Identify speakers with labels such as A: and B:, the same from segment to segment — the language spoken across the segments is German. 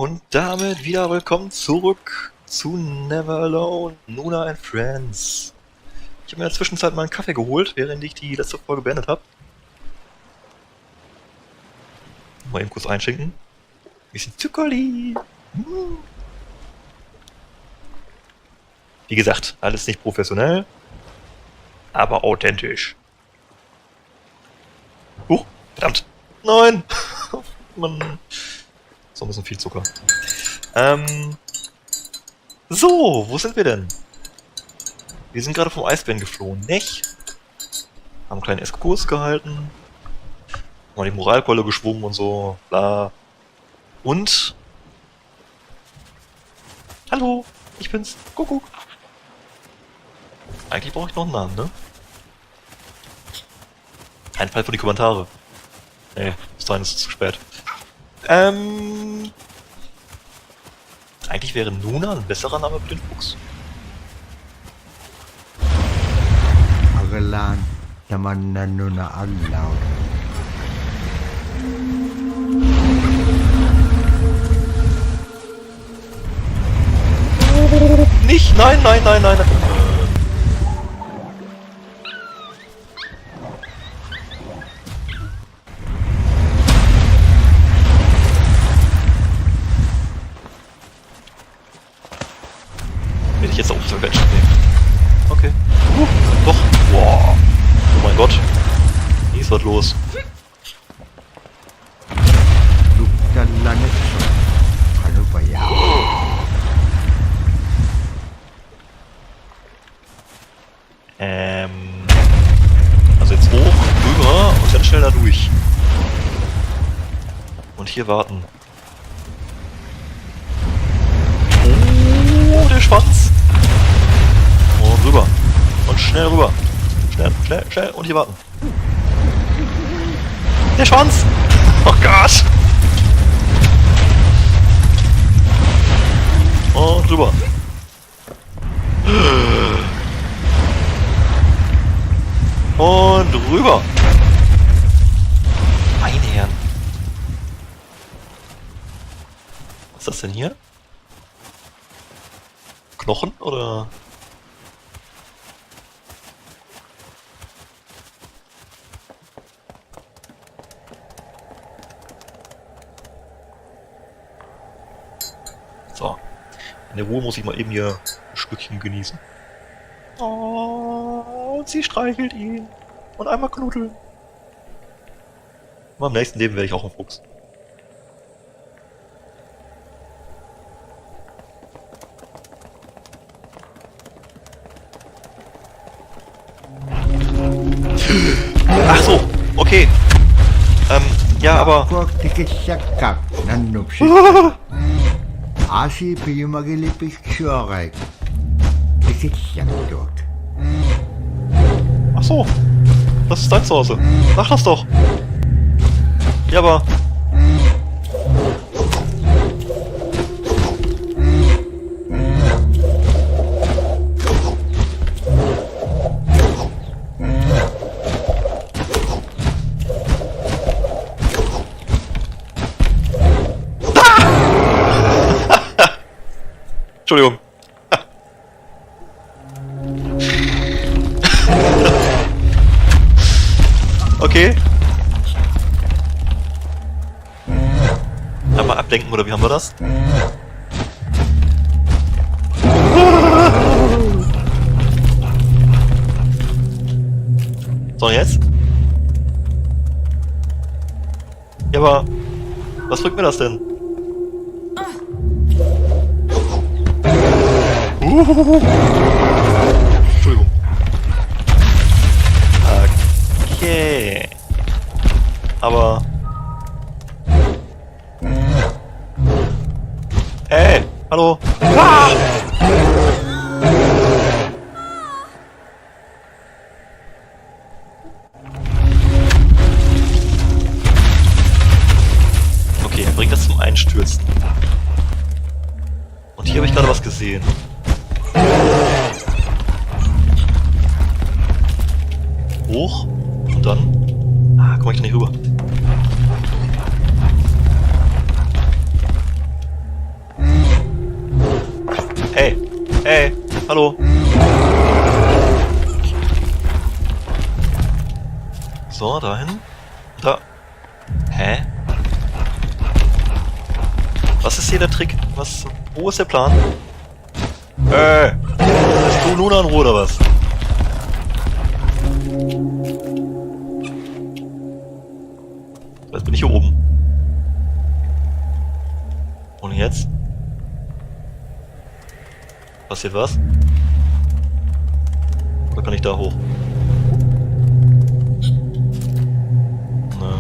A: Und damit wieder willkommen zurück zu Never Alone, Nuna and Friends. Ich habe mir in der Zwischenzeit mal einen Kaffee geholt, während ich die letzte Folge beendet habe. Mal eben kurz einschenken. Bisschen Zuckerli. Wie gesagt, alles nicht professionell, aber authentisch. Verdammt. Nein! Mann. So ein bisschen viel Zucker. So, wo sind wir denn? Wir sind gerade vom Eisbären geflohen, nicht? Haben einen kleinen Exkurs gehalten. Mal die Moralkeule geschwungen und so, bla. Und... Hallo, ich bin's. Kuckuck. Eigentlich brauche ich noch einen Namen, ne? Kein Fall für die Kommentare. Nee, bis dahin ist es zu spät. Eigentlich wäre Nuna ein besserer Name für den Fuchs. Nicht! Nein, nein, nein, nein, nein! Will ich jetzt auch zur Welt nehmen? Okay. Doch! Wow! Oh mein Gott! Hier ist was los. Also jetzt hoch, rüber und dann schnell da durch. Und hier warten. Oh, der Schwanz! Und rüber. Und schnell rüber. Schnell, schnell, schnell. Und hier warten. Der Schwanz! Oh Gott! Und rüber. Und rüber. Meine Herren. Was ist das denn hier? Knochen oder? So. In der Ruhe muss ich mal eben hier ein Stückchen genießen. Oh, und sie streichelt ihn. Und einmal knuddeln. Und im nächsten Leben werde ich auch ein Fuchs. Ach so, okay. Ja, aber... Ach so, das ist dein Zuhause. Sag das doch. Ja, aber... Entschuldigung. Okay. Einmal ablenken, oder wie haben wir das? So, und jetzt? Ja, aber... Was bringt mir das denn? Entschuldigung. Okay. Aber... Hey! Hallo! Ah! Okay, er bringt das zum Einstürzen. Und hier habe ich gerade was gesehen. Hoch und dann... Ah, komm ich da nicht rüber. Hey, hallo. So, dahin. Da. Hä? Was ist hier der Trick? Wo ist der Plan? Bist du Nuna in Ruhe oder was? Jetzt bin ich hier oben. Und jetzt? Passiert was? Oder kann ich da hoch? Ne.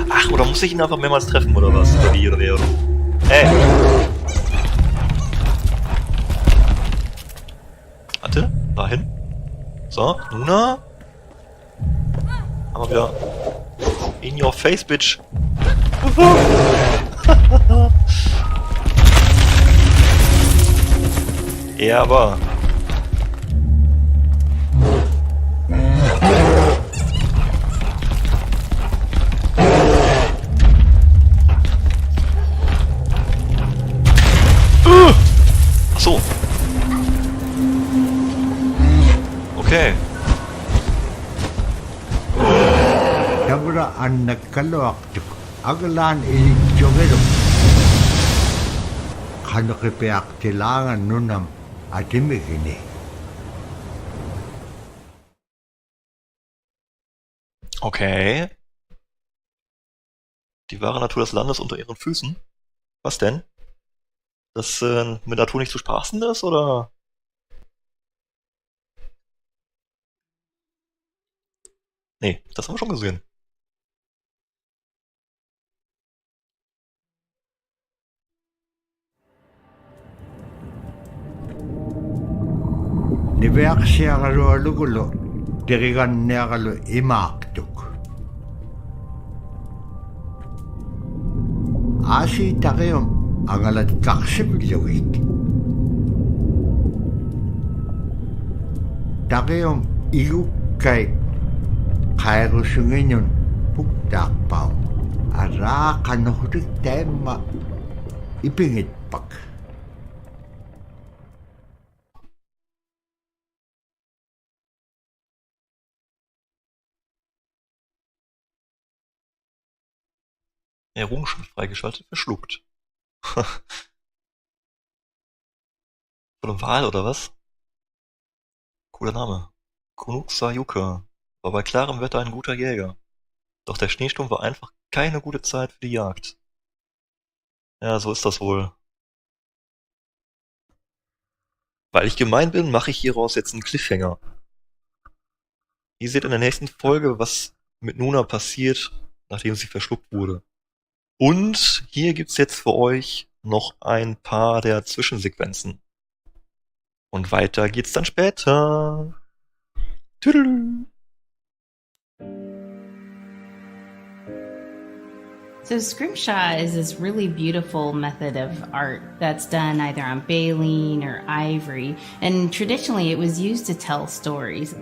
A: Ach, oder muss ich ihn einfach mehrmals treffen, oder was? Oder wie, oder wer, oder? Hey! Warte, dahin. So, Nuna. Haben wir wieder in your face, bitch. Ja, aber. Ach so. Okay.
B: Dabra an nagkalawaktuk agalan iligjogelum kanakipiak tilangan nunam atimigini.
A: Okay. Die wahre Natur des Landes unter ihren Füßen. Was denn? Das mit Natur nicht zu spaßen ist, oder? Nee, das haben wir schon gesehen.
B: Niverksiagalu alugulo dirigan negalu imaktuk. Asi takium angalat taksibilugit. Takium igukay kairusunginyon pugtakpaw. Ara kanuhurik tema ipingitpak.
A: Errungenschaft freigeschaltet, verschluckt. Von einem Wal oder was? Cooler Name. Kunuuksaayuka war bei klarem Wetter ein guter Jäger. Doch der Schneesturm war einfach keine gute Zeit für die Jagd. Ja, so ist das wohl. Weil ich gemein bin, mache ich hieraus jetzt einen Cliffhanger. Ihr seht in der nächsten Folge, was mit Nuna passiert, nachdem sie verschluckt wurde. Und hier gibt's jetzt für euch noch ein paar der Zwischensequenzen. Und weiter geht's dann später. Tüdelü.
C: So scrimshaw is this really beautiful method of art that's done either on baleen or ivory, and traditionally it was used to tell stories.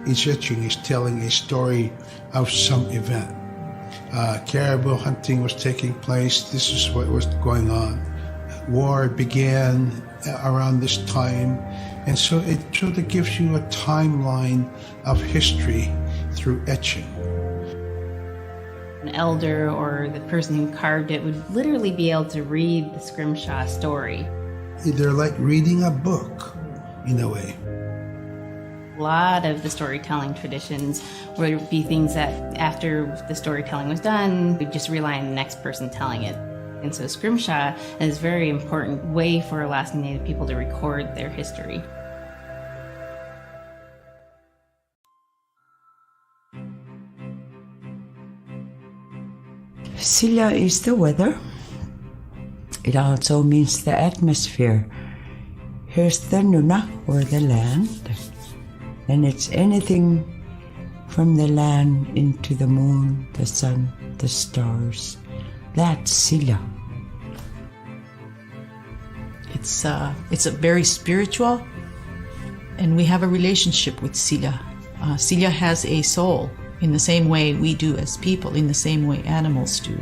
D: Each etching is telling a story of some event. Caribou hunting was taking place. This is what was going on. War began around this time, and so it sort of gives you a timeline of history through etching.
C: An elder or the person who carved it would literally be able to read the scrimshaw story.
D: They're like reading a book, in a way.
C: A lot of the storytelling traditions would be things that after the storytelling was done, we'd just rely on the next person telling it. And so scrimshaw is a very important way for Alaskan Native people to record their history.
E: Silla is the weather. It also means the atmosphere. Here's the Nuna, or the land. And it's anything from the land into the moon, the sun, the stars. That's Silla.
F: It's a very spiritual, and we have a relationship with Silla. Silla has a soul in the same way we do as people, in the same way animals do.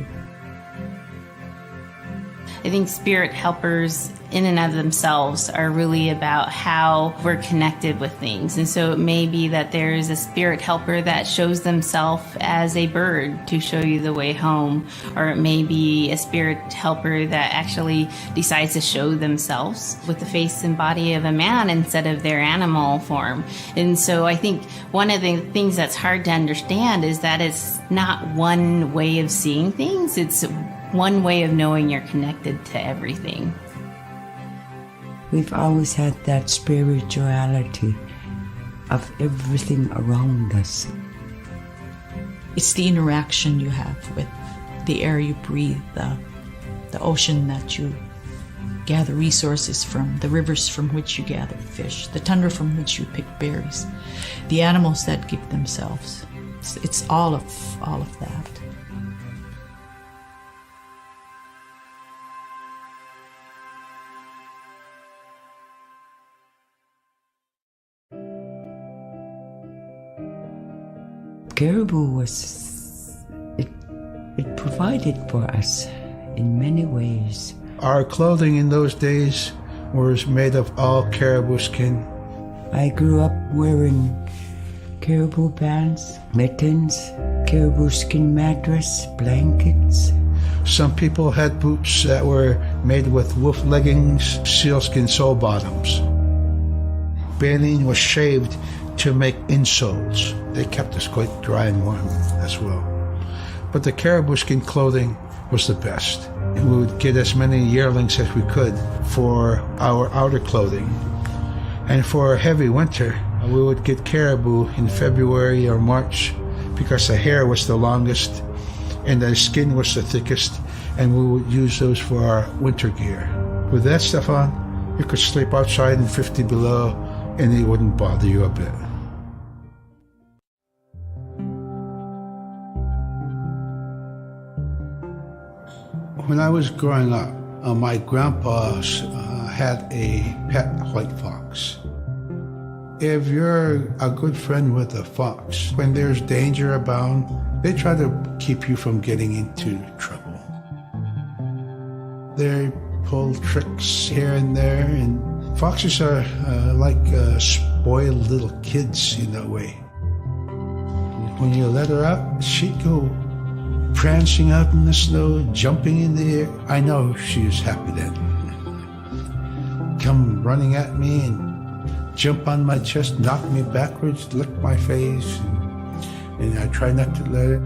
C: I think spirit helpers in and of themselves are really about how we're connected with things. And so it may be that there's a spirit helper that shows themselves as a bird to show you the way home, or it may be a spirit helper that actually decides to show themselves with the face and body of a man instead of their animal form. And so I think one of the things that's hard to understand is that it's not one way of seeing things, it's one way of knowing you're connected to everything.
E: We've always had that spirituality of everything around us.
F: It's the interaction you have with the air you breathe, the ocean that you gather resources from, the rivers from which you gather fish, the tundra from which you pick berries, the animals that give themselves. It's all of that.
E: Caribou it provided for us in many ways.
D: Our clothing in those days was made of all caribou skin.
E: I grew up wearing caribou pants, mittens, caribou skin mattress, blankets.
D: Some people had boots that were made with wolf leggings, sealskin sole bottoms. Baleen was shaved to make insoles. They kept us quite dry and warm as well. But the caribou skin clothing was the best. We would get as many yearlings as we could for our outer clothing. And for a heavy winter, we would get caribou in February or March because the hair was the longest and the skin was the thickest, and we would use those for our winter gear. With that stuff on, you could sleep outside in 50 below and it wouldn't bother you a bit. When I was growing up, my grandpa had a pet white fox. If you're a good friend with a fox, when there's danger abound, they try to keep you from getting into trouble. They pull tricks here and there, and foxes are like spoiled little kids in a way. When you let her out, she'd go prancing out in the snow, jumping in the air. I know she was happy then. Come running at me and jump on my chest, knock me backwards, lick my face, and I try not to let it.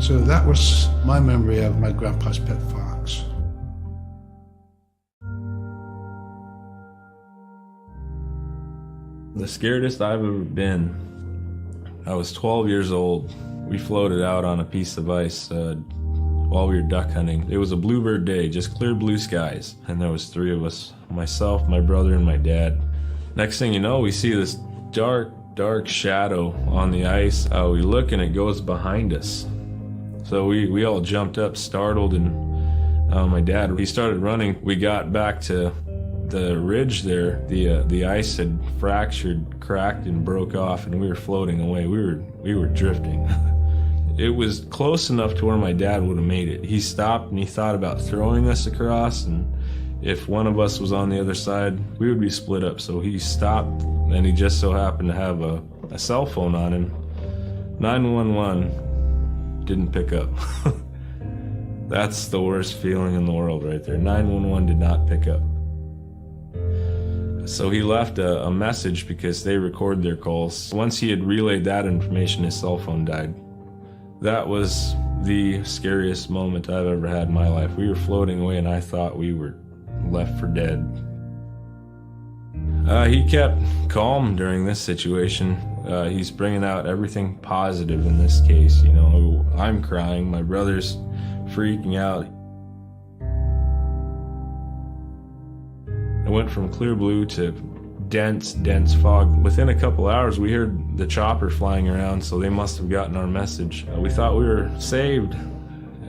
D: So that was my memory of my grandpa's pet fox.
G: The scariest I've ever been, I was 12 years old. We floated out on a piece of ice while we were duck hunting. It was a bluebird day, just clear blue skies. And there was 3 of us, myself, my brother, and my dad. Next thing you know, we see this dark shadow on the ice. We look and it goes behind us. So we all jumped up, startled, and my dad, he started running. We got back to the ridge there. The ice had fractured, cracked, and broke off, and we were floating away. We were drifting. It was close enough to where my dad would have made it. He stopped and he thought about throwing us across, and if one of us was on the other side, we would be split up. So he stopped, and he just so happened to have a cell phone on him. 911 didn't pick up. That's the worst feeling in the world right there. 911 did not pick up. So he left a message because they record their calls. Once he had relayed that information, his cell phone died. That was the scariest moment I've ever had in my life. We were floating away and I thought we were left for dead. He kept calm during this situation. He's bringing out everything positive in this case. You know, I'm crying, my brother's freaking out. It went from clear blue to dense fog. Within a couple hours, we heard the chopper flying around, so they must have gotten our message. We thought we were saved,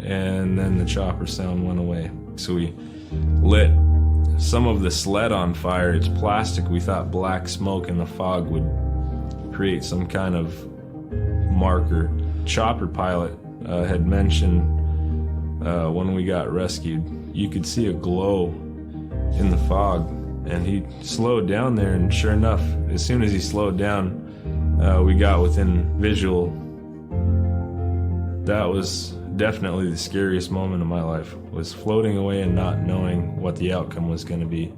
G: and then the chopper sound went away. So we lit some of the sled on fire. It's plastic. We thought black smoke in the fog would create some kind of marker. Chopper pilot had mentioned when we got rescued, you could see a glow in the fog. And he slowed down there, and sure enough, as soon as he slowed down, we got within visual. That was definitely the scariest moment of my life, was floating away and not knowing what the outcome was going to be.